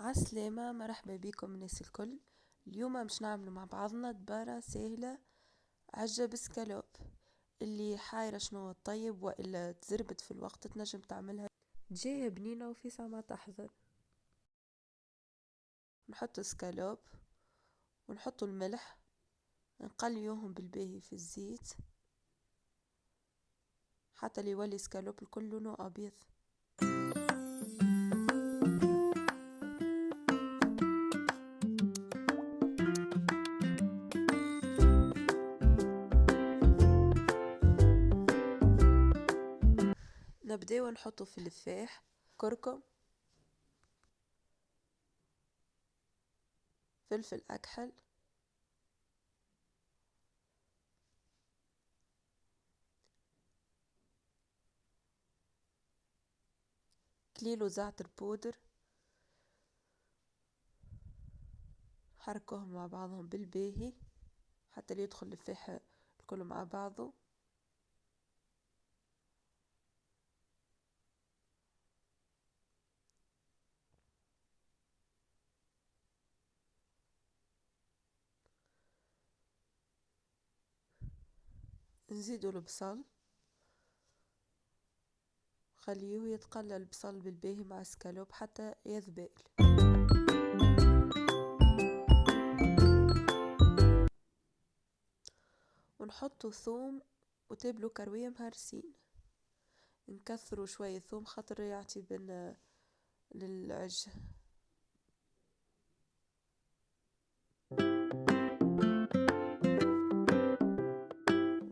عسلامة، مرحبا بكم الناس الكل. اليوم مش نعمل مع بعضنا دبارة سهلة عجة بسكالوب. اللي حايرة شنو الطيب وإلا تزربت في الوقت تنجم تعملها، جاية بنينة وفي ساعة ما تحضر. نحط سكالوب ونحط الملح، نقليوهم بالباهي في الزيت حتى اللي يولي سكالوب الكل لونه أبيض. نبداو نحطو في اللفاح كركم، فلفل أكحل، كليلو زعتر بودر، حركوهم مع بعضهم بالباهي حتى يدخل اللفاح الكل مع بعضه. نزيدوا البصل، خليه يتقلى البصل بالباهي مع السكالوب حتى يذبل. ونحطوا ثوم وتبلوا كروية مهرسين، نكثروا شوية ثوم خاطر يعطي بن للعجة.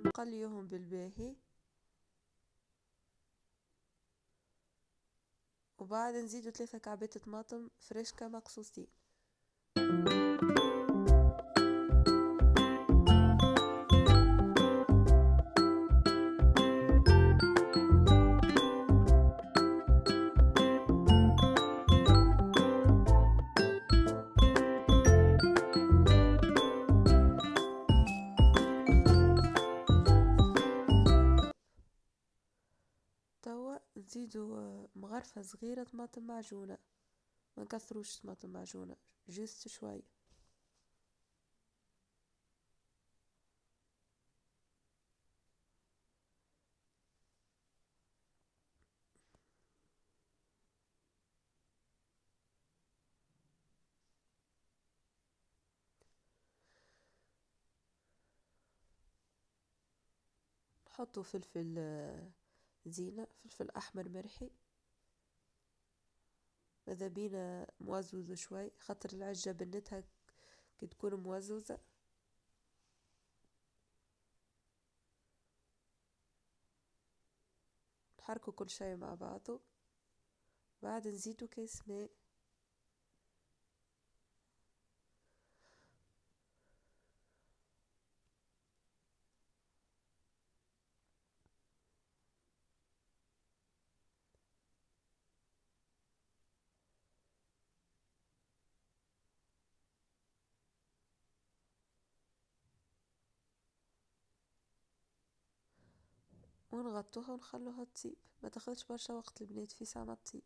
نقليهم بالباهي وبعد نزيدوا 3 كعبات طماطم فريشكا مقصوصين. توا نزيدوا مغرفة صغيرة طماطم معجونة، ما نكثروش طماطم معجونة، جست شوي. نحطوا فلفل زينة، فلفل أحمر مرحي، ماذا بينا موزوز شوي خاطر العجة بنتها كي تكون موزوزة. نحركوا كل شيء مع بعضه، بعد نزيدوا كيس ماء. ونغطوها ونخلوها تطيب، ما تاخذش برشا وقت البنات في ساعة ما تطيب.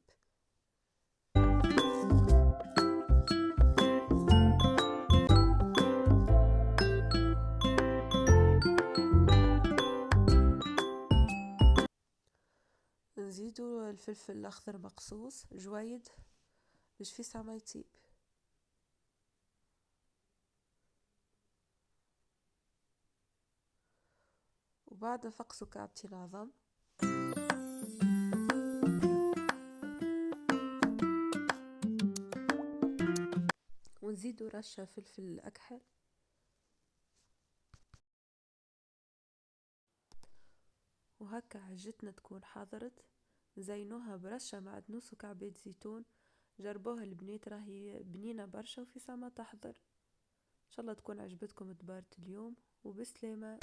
نزيدوا الفلفل الأخضر مقصوص جويد باش في ساعة ما يطيب. وبعد نفقسوا كعبتين عظم، ونزيدوا رشة فلفل أكحل، وهكا عجتنا تكون حضرت. زينوها برشة معدنوس وكعبات زيتون، جربوها البنات راهي بنينة برشا وفي ساعة ما تحضر. ان شاء الله تكون عجبتكم دبارة اليوم وبسلامة.